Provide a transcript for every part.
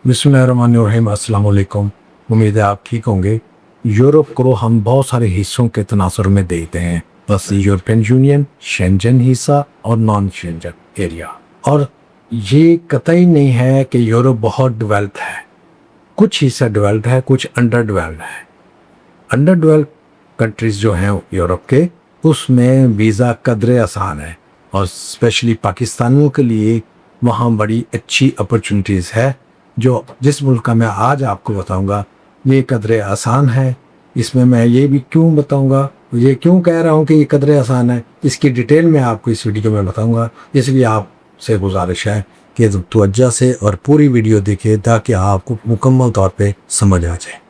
बिस्मिल्लाहिर्रहमानिर्रहीम, अस्सलाम वालेकुम। उम्मीद है आप ठीक होंगे। यूरोप को हम बहुत सारे हिस्सों के तनासुर में देखते हैं, बस यूरोपियन यूनियन, शेंजन हिस्सा और नॉन शेंजन एरिया। और ये कतई नहीं है कि यूरोप बहुत डेवलप्ड है। कुछ हिस्सा डेवलप्ड है, कुछ अंडर डेवलप्ड है। अंडर डेवलप्ड कंट्रीज जो हैं यूरोप के, उसमें वीज़ा कदरे आसान है, और स्पेशली पाकिस्तानियों के लिए वहाँ बड़ी अच्छी अपॉर्चुनिटीज़ है। जो जिस मुल्क का मैं आज आपको बताऊंगा, ये कदरे आसान है। इसमें मैं ये भी क्यों बताऊंगा, ये क्यों कह रहा हूँ कि ये कदरे आसान है, इसकी डिटेल में आपको इस वीडियो में बताऊंगा। इसलिए आपसे गुजारिश है कि तवज्जो से और पूरी वीडियो देखिए, ताकि आपको मुकम्मल तौर पे समझ आ जाए।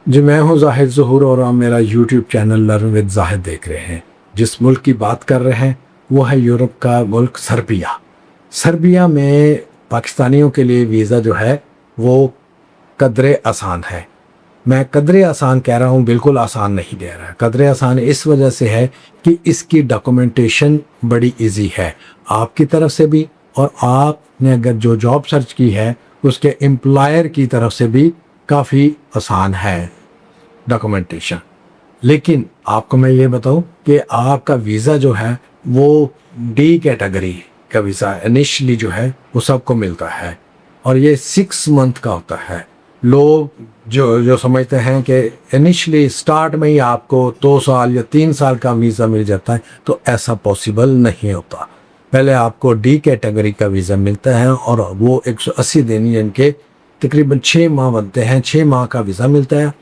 जी, मैं हूँ जाहिद ज़हूर और आप मेरा YouTube channel learn with Zahid देख रहे हैं। जिस मुल्क की बात कर रहे हैं वो है यूरोप का मुल्क सर्बिया। सर्बिया में पाकिस्तानियों के लिए वीज़ा जो है वो कदरे आसान है। मैं कदरे आसान कह रहा हूँ, बिल्कुल आसान नहीं कह रहा। कदरे आसान इस वजह से है कि इसकी डॉक्यूमेंटेशन बड़ी इजी है आपकी तरफ से भी, और आपने अगर जो जॉब सर्च की है उसके एम्प्लॉयर की तरफ से भी काफ़ी आसान है डॉक्यूमेंटेशन। लेकिन आपको मैं ये बताऊं कि आपका वीज़ा जो है वो डी कैटेगरी का वीज़ा इनिशियली जो है वो सबको मिलता है, और ये 6 मंथ का होता है। लोग जो समझते हैं कि इनिशियली स्टार्ट में ही आपको 2 साल या 3 साल का वीज़ा मिल जाता है, तो ऐसा पॉसिबल नहीं होता। पहले आपको डी कैटेगरी का वीज़ा मिलता है, और वो 180 दिन यानी कि तकरीबन 6 माह बनते हैं, 6 माह का वीज़ा मिलता है।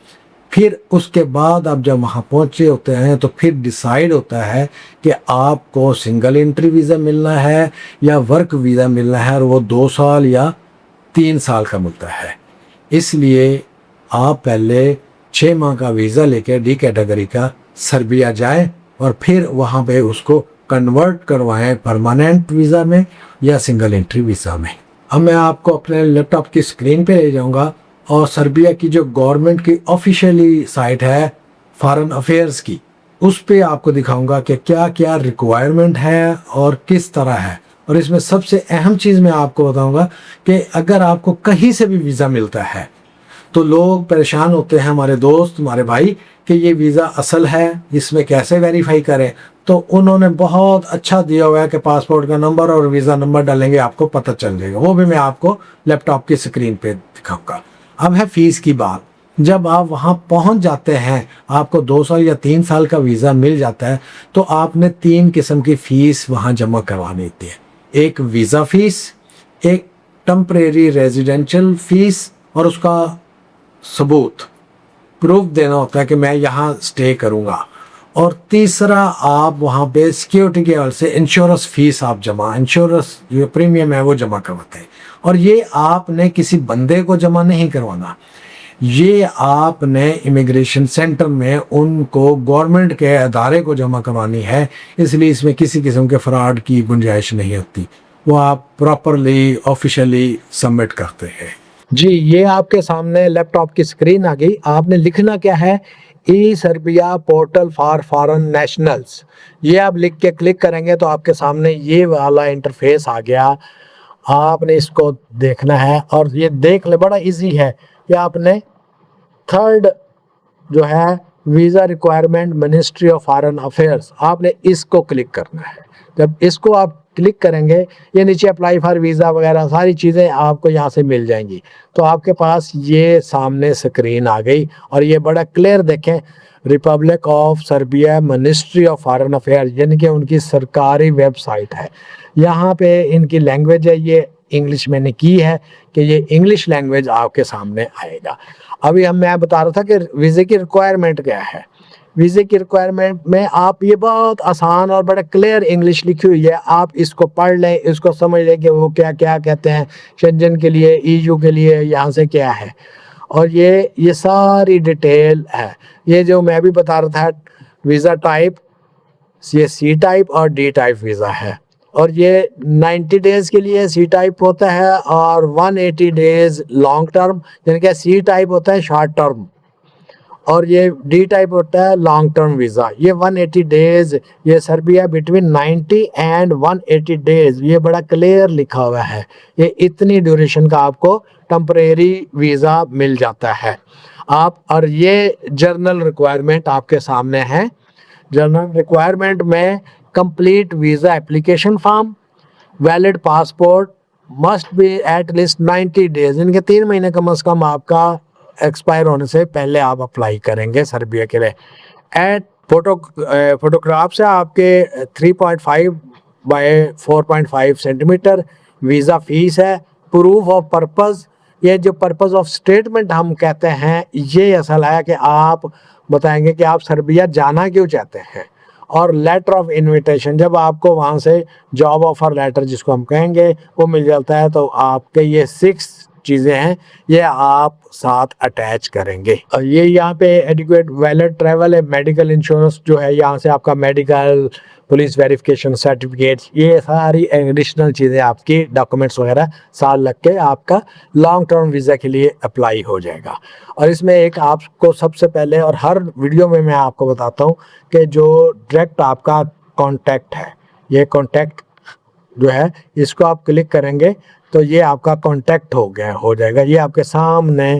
फिर उसके बाद आप जब वहाँ पहुँचे होते हैं तो फिर डिसाइड होता है कि आपको सिंगल एंट्री वीज़ा मिलना है या वर्क वीज़ा मिलना है, और वो 2 साल या 3 साल का मिलता है। इसलिए आप पहले 6 माह का वीज़ा लेकर डी कैटेगरी का सर्बिया जाएं, और फिर वहाँ पे उसको कन्वर्ट करवाएं परमानेंट वीज़ा में या सिंगल एंट्री वीज़ा में। अब मैं आपको अपने लैपटॉप की स्क्रीन पे ले जाऊँगा, और सर्बिया की जो गवर्नमेंट की ऑफिशियली साइट है फॉरेन अफेयर्स की, उस पे आपको दिखाऊंगा कि क्या क्या रिक्वायरमेंट है और किस तरह है। और इसमें सबसे अहम चीज़ मैं आपको बताऊंगा कि अगर आपको कहीं से भी वीज़ा मिलता है तो लोग परेशान होते हैं, हमारे दोस्त, हमारे भाई, कि ये वीज़ा असल है, इसमें कैसे वेरीफाई करें। तो उन्होंने बहुत अच्छा दिया हुआ है कि पासपोर्ट का नंबर और वीज़ा नंबर डालेंगे आपको पता चल जाएगा। वो भी मैं आपको लैपटॉप की स्क्रीन पे दिखाऊंगा। अब है फ़ीस की बात। जब आप वहाँ पहुँच जाते हैं, आपको 2 साल या 3 साल का वीज़ा मिल जाता है, तो आपने 3 किस्म की फ़ीस वहाँ जमा करवानी होती है। एक वीज़ा फ़ीस, एक टेम्परेरी रेजिडेंशियल फ़ीस, और उसका सबूत, प्रूफ देना होता है कि मैं यहाँ स्टे करूँगा। और तीसरा, आप वहाँ पे सिक्योरिटी के हवाले से इंश्योरेंस फीस आप इंश्योरेंस जो प्रीमियम है वो जमा करवाते हैं। और ये आपने किसी बंदे को जमा नहीं करवाना, ये आपने इमिग्रेशन सेंटर में उनको गवर्नमेंट के अदारे को जमा करवानी है। इसलिए इसमें किसी किस्म के फ्रॉड की गुंजाइश नहीं होती, वो आप प्रॉपरली ऑफिशियली सबमिट करते हैं। जी, ये आपके सामने लैपटॉप की स्क्रीन आ गई। आपने लिखना क्या है, E Serbia portal for foreign nationals. ये आप लिख के क्लिक करेंगे तो आपके सामने ये वाला इंटरफेस आ गया। आपने इसको देखना है, और ये देख ले, बड़ा इजी है। कि आपने थर्ड जो है visa requirement ministry of foreign affairs, आपने इसको क्लिक करना है। जब इसको आप क्लिक करेंगे, ये नीचे अप्लाई फॉर वीज़ा वगैरह सारी चीज़ें आपको यहाँ से मिल जाएंगी। तो आपके पास ये सामने स्क्रीन आ गई, और ये बड़ा क्लियर देखें, Republic of Serbia ministry of foreign affairs, यानी कि उनकी सरकारी वेबसाइट है। यहाँ पे इनकी लैंग्वेज है, ये इंग्लिश मैंने की है कि ये इंग्लिश लैंग्वेज आपके सामने आएगा। अभी मैं बता रहा था कि वीज़े की रिक्वायरमेंट क्या है। वीज़े की रिक्वायरमेंट में आप, ये बहुत आसान और बड़ा क्लियर इंग्लिश लिखी हुई है, आप इसको पढ़ लें, इसको समझ लें कि वो क्या क्या कहते हैं। शेंजन के लिए, ईयू के लिए यहाँ से क्या है, और ये सारी डिटेल है। ये जो मैं भी बता रहा था, वीज़ा टाइप, ये सी टाइप और डी टाइप वीज़ा है। और ये 90 डेज़ के लिए सी टाइप होता है, और 180 डेज़ लॉन्ग टर्म, यानी कि सी टाइप होता है शॉर्ट टर्म, और ये डी टाइप होता है लॉन्ग टर्म वीज़ा, ये 180 डेज, ये सर्बिया बिटवीन 90 एंड 180 डेज, ये बड़ा क्लियर लिखा हुआ है। ये इतनी ड्यूरेशन का आपको टेम्परेरी वीज़ा मिल जाता है आप। और ये जर्नल रिक्वायरमेंट आपके सामने है। जर्नल रिक्वायरमेंट में complete visa application form, valid passport, must be at least 90 days, इनके 3 महीने कम से कम आपका एक्सपायर होने से पहले आप अप्लाई करेंगे सर्बिया के लिए। एट फोटोग्राफ से आपके 3.5 बाय 4.5 सेंटीमीटर, वीज़ा फीस है, प्रूफ ऑफ पर्पज़, ये जो पर्पज़ ऑफ स्टेटमेंट हम कहते हैं ये असल है कि आप बताएंगे कि आप सर्बिया जाना क्यों चाहते हैं। और लेटर ऑफ इनविटेशन, जब आपको वहाँ से जॉब ऑफर लेटर जिसको हम कहेंगे वो मिल जाता है, तो आपके ये 6 चीज़ें हैं, ये आप साथ अटैच करेंगे। और ये यहाँ पे एडिक्वेट वैलिड ट्रैवल है, मेडिकल इंश्योरेंस जो है, यहाँ से आपका मेडिकल, पुलिस वेरिफिकेशन सर्टिफिकेट, ये सारी एडिशनल चीज़ें आपकी डॉक्यूमेंट्स वगैरह साथ लग के आपका लॉन्ग टर्म वीज़ा के लिए अप्लाई हो जाएगा। और इसमें एक आपको सबसे पहले, और हर वीडियो में मैं आपको बताता हूँ कि जो डायरेक्ट आपका कॉन्टैक्ट है, ये कॉन्टैक्ट जो है इसको आप क्लिक करेंगे तो ये आपका कांटेक्ट हो जाएगा। ये आपके सामने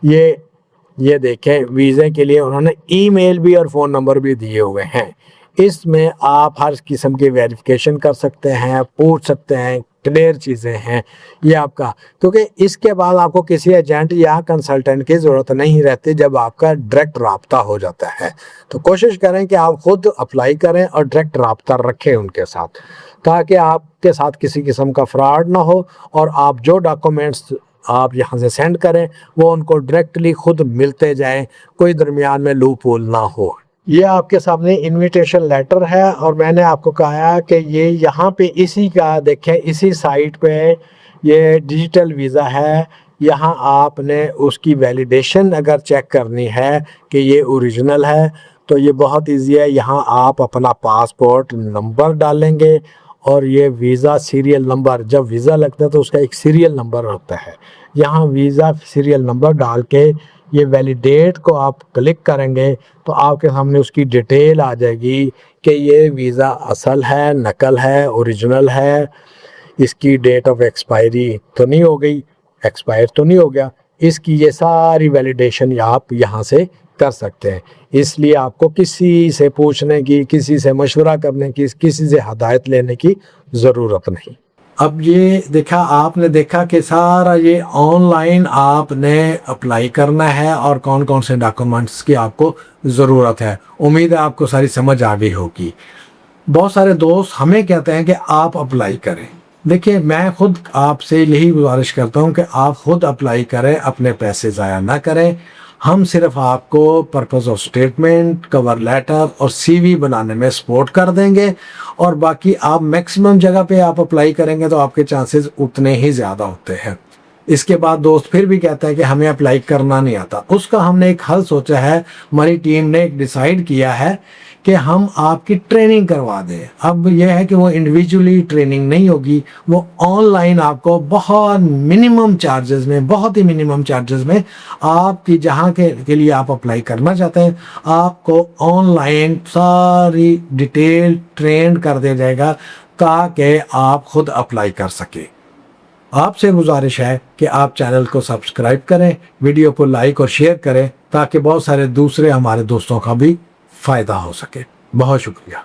ये देखें, वीज़े के लिए उन्होंने ईमेल भी और फ़ोन नंबर भी दिए हुए हैं। इसमें आप हर किस्म की वेरिफिकेशन कर सकते हैं, पूछ सकते हैं, क्लियर चीज़ें हैं ये आपका। क्योंकि इसके बाद आपको किसी एजेंट या कंसल्टेंट की ज़रूरत नहीं रहती जब आपका डायरेक्ट राब्ता हो जाता है। तो कोशिश करें कि आप खुद अप्लाई करें और डायरेक्ट राब्ता रखें उनके साथ, ताकि आपके साथ किसी किस्म का फ्रॉड ना हो और आप जो डॉक्यूमेंट्स आप यहाँ से सेंड करें वो उनको डायरेक्टली खुद मिलते जाएं, कोई दरमियान में लूप होल ना हो। ये आपके सामने इनविटेशन लेटर है और मैंने आपको कहा कि ये यहाँ पे इसी का देखें, इसी साइट पे ये डिजिटल वीज़ा है। यहाँ आपने उसकी वैलिडेशन अगर चेक करनी है कि ये ओरिजिनल है तो ये बहुत इजी है। यहाँ आप अपना पासपोर्ट नंबर डालेंगे और ये वीज़ा सीरियल नंबर, जब वीज़ा लगता है तो उसका एक सीरियल नंबर होता है। यहाँ वीज़ा सीरियल नंबर डाल के ये वैलिडेट को आप क्लिक करेंगे तो आपके सामने उसकी डिटेल आ जाएगी कि ये वीज़ा असल है, नकल है, ओरिजिनल है, इसकी डेट ऑफ एक्सपायरी तो नहीं हो गई, एक्सपायर तो नहीं हो गया, इसकी ये सारी वैलिडेशन आप यहाँ से कर सकते हैं। इसलिए आपको किसी से पूछने की, किसी से मशवरा करने की, किसी से हदायत लेने की ज़रूरत नहीं। अब ये देखा, आपने देखा कि सारा ये ऑनलाइन आपने अप्लाई करना है और कौन कौन से डॉक्यूमेंट्स की आपको ज़रूरत है। उम्मीद है आपको सारी समझ आ गई होगी। बहुत सारे दोस्त हमें कहते हैं कि आप अप्लाई करें। देखिए, मैं खुद आपसे यही गुजारिश करता हूं कि आप खुद अप्लाई करें, अपने पैसे ज़ाया ना करें। हम सिर्फ आपको purpose of statement, cover letter और सीवी बनाने में सपोर्ट कर देंगे और बाकी आप मैक्सिमम जगह पे आप अप्लाई करेंगे तो आपके चांसेस उतने ही ज़्यादा होते हैं। इसके बाद दोस्त फिर भी कहता है कि हमें अप्लाई करना नहीं आता। उसका हमने एक हल सोचा है, हमारी टीम ने एक डिसाइड किया है कि हम आपकी ट्रेनिंग करवा दें। अब यह है कि वो इंडिविजुअली ट्रेनिंग नहीं होगी, वो ऑनलाइन आपको बहुत मिनिमम चार्जेस में, बहुत ही मिनिमम चार्जेस में आपकी जहाँ के लिए आप अप्लाई करना चाहते हैं आपको ऑनलाइन सारी डिटेल ट्रेन कर दिया जाएगा ताकि आप खुद अप्लाई कर सकें। आपसे गुजारिश है कि आप चैनल को सब्सक्राइब करें, वीडियो को लाइक और शेयर करें ताकि बहुत सारे दूसरे हमारे दोस्तों का भी फ़ायदा हो सके। बहुत शुक्रिया।